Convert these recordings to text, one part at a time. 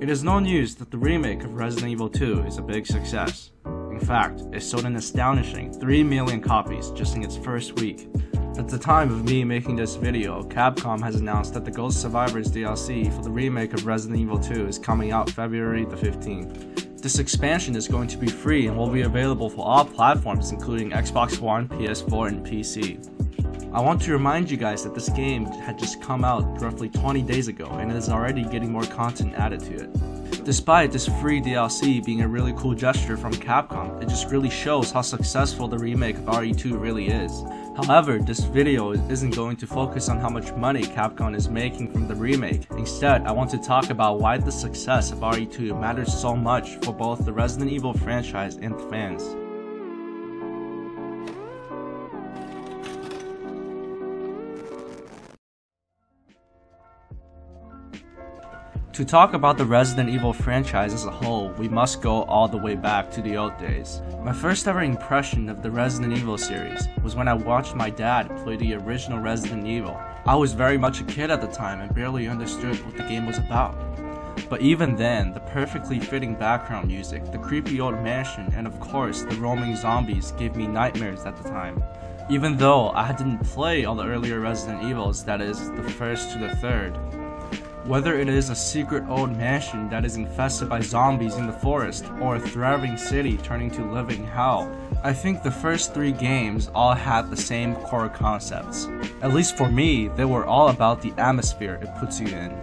It is no news that the remake of Resident Evil 2 is a big success. In fact, it sold an astonishing 3 million copies just in its first week. At the time of me making this video, Capcom has announced that the Ghost Survivors DLC for the remake of Resident Evil 2 is coming out February the 15th. This expansion is going to be free and will be available for all platforms including Xbox One, PS4, and PC. I want to remind you guys that this game had just come out roughly 20 days ago and it is already getting more content added to it. Despite this free DLC being a really cool gesture from Capcom, it just really shows how successful the remake of RE2 really is. However, this video isn't going to focus on how much money Capcom is making from the remake. Instead, I want to talk about why the success of RE2 matters so much for both the Resident Evil franchise and the fans. To talk about the Resident Evil franchise as a whole, we must go all the way back to the old days. My first ever impression of the Resident Evil series was when I watched my dad play the original Resident Evil. I was very much a kid at the time and barely understood what the game was about. But even then, the perfectly fitting background music, the creepy old mansion, and of course the roaming zombies gave me nightmares at the time. Even though I didn't play all the earlier Resident Evils, that is, the first to the third. Whether it is a secret old mansion that is infested by zombies in the forest, or a thriving city turning to living hell, I think the first 3 games all had the same core concepts. At least for me, they were all about the atmosphere it puts you in.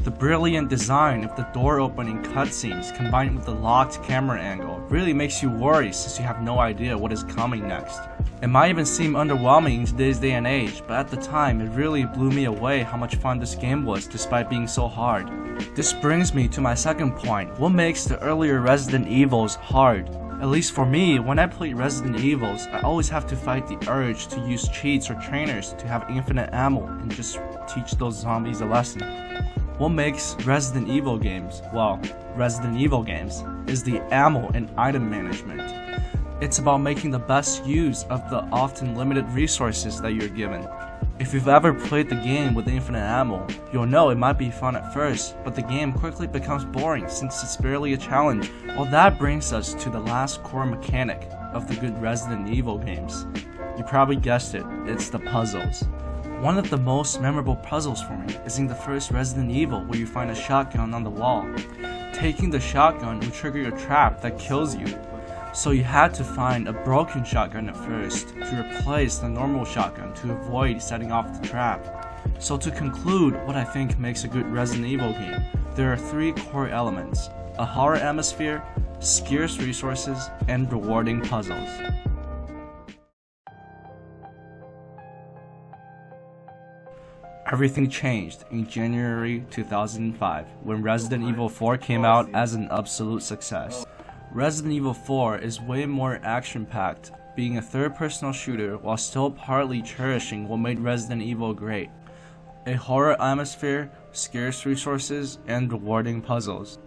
The brilliant design of the door-opening cutscenes combined with the locked camera angle really makes you worry since you have no idea what is coming next. It might even seem underwhelming in today's day and age, but at the time it really blew me away how much fun this game was despite being so hard. This brings me to my second point: what makes the earlier Resident Evils hard? At least for me, when I play Resident Evils, I always have to fight the urge to use cheats or trainers to have infinite ammo and just teach those zombies a lesson. What makes Resident Evil games, well, Resident Evil games, is the ammo and item management. It's about making the best use of the often limited resources that you're given. If you've ever played the game with infinite ammo, you'll know it might be fun at first, but the game quickly becomes boring since it's barely a challenge. Well, that brings us to the last core mechanic of the good Resident Evil games. You probably guessed it, it's the puzzles. One of the most memorable puzzles for me is in the first Resident Evil where you find a shotgun on the wall. Taking the shotgun will trigger a trap that kills you. So you had to find a broken shotgun at first to replace the normal shotgun to avoid setting off the trap. So to conclude what I think makes a good Resident Evil game, there are 3 core elements: a horror atmosphere, scarce resources, and rewarding puzzles. Everything changed in January 2005 when Resident Evil 4 came out as an absolute success. Resident Evil 4 is way more action-packed, being a third-person shooter while still partly cherishing what made Resident Evil great: a horror atmosphere, scarce resources, and rewarding puzzles.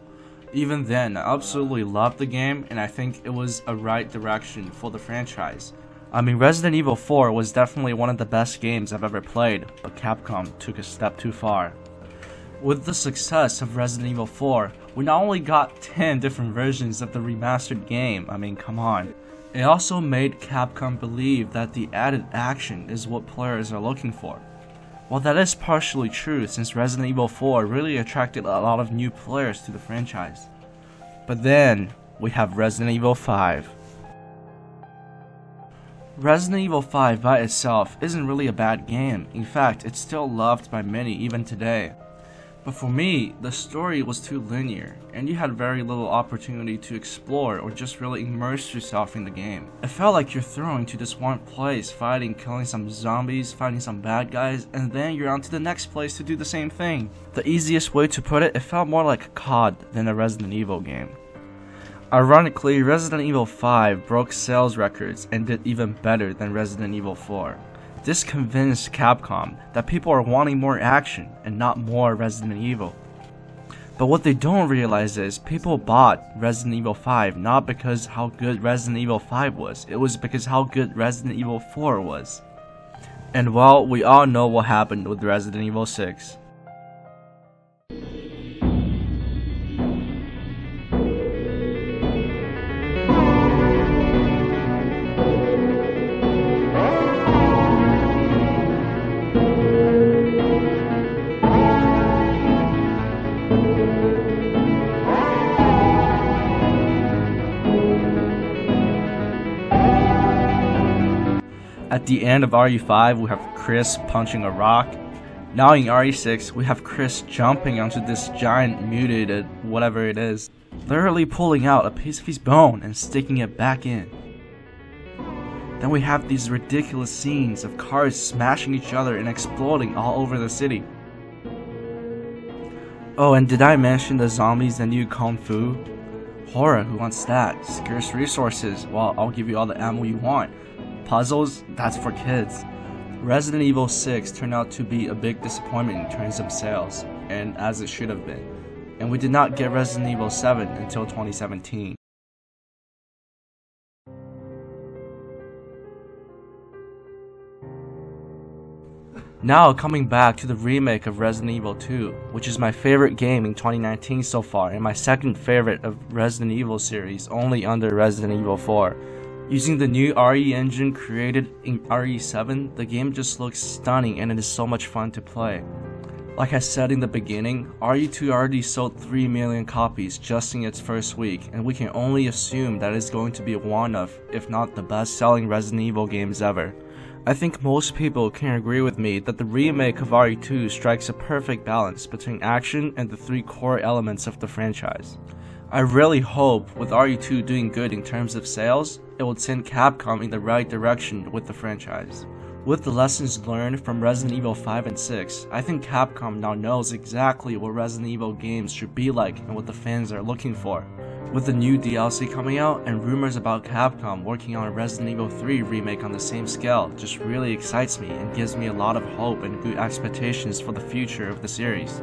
Even then, I absolutely loved the game and I think it was a right direction for the franchise. I mean, Resident Evil 4 was definitely one of the best games I've ever played, but Capcom took a step too far. With the success of Resident Evil 4, we not only got 10 different versions of the remastered game, I mean, come on. It also made Capcom believe that the added action is what players are looking for. Well, that is partially true since Resident Evil 4 really attracted a lot of new players to the franchise. But then, we have Resident Evil 5. Resident Evil 5 by itself isn't really a bad game. In fact, it's still loved by many even today. But for me, the story was too linear, and you had very little opportunity to explore or just really immerse yourself in the game. It felt like you're thrown to this one place, fighting, killing some zombies, fighting some bad guys, and then you're on to the next place to do the same thing. The easiest way to put it, it felt more like a COD than a Resident Evil game. Ironically, Resident Evil 5 broke sales records and did even better than Resident Evil 4. This convinced Capcom that people are wanting more action and not more Resident Evil. But what they don't realize is people bought Resident Evil 5 not because how good Resident Evil 5 was, it was because how good Resident Evil 4 was. And well, we all know what happened with Resident Evil 6. At the end of RE5, we have Chris punching a rock. Now in RE6, we have Chris jumping onto this giant mutated whatever it is, literally pulling out a piece of his bone and sticking it back in. Then we have these ridiculous scenes of cars smashing each other and exploding all over the city. Oh, and did I mention the zombies and new Kung Fu? Horror, who wants that? Scarce resources, well, I'll give you all the ammo you want. Puzzles, that's for kids. Resident Evil 6 turned out to be a big disappointment in terms of sales, and as it should have been. And we did not get Resident Evil 7 until 2017. Now coming back to the remake of Resident Evil 2, which is my favorite game in 2019 so far and my second favorite of Resident Evil series, only under Resident Evil 4. Using the new RE engine created in RE7, the game just looks stunning and it is so much fun to play. Like I said in the beginning, RE2 already sold 3 million copies just in its first week, and we can only assume that it's going to be one of, if not the best selling Resident Evil games ever. I think most people can agree with me that the remake of RE2 strikes a perfect balance between action and the 3 core elements of the franchise. I really hope with RE2 doing good in terms of sales, it will send Capcom in the right direction with the franchise. With the lessons learned from Resident Evil 5 and 6, I think Capcom now knows exactly what Resident Evil games should be like and what the fans are looking for. With the new DLC coming out and rumors about Capcom working on a Resident Evil 3 remake on the same scale just really excites me and gives me a lot of hope and good expectations for the future of the series.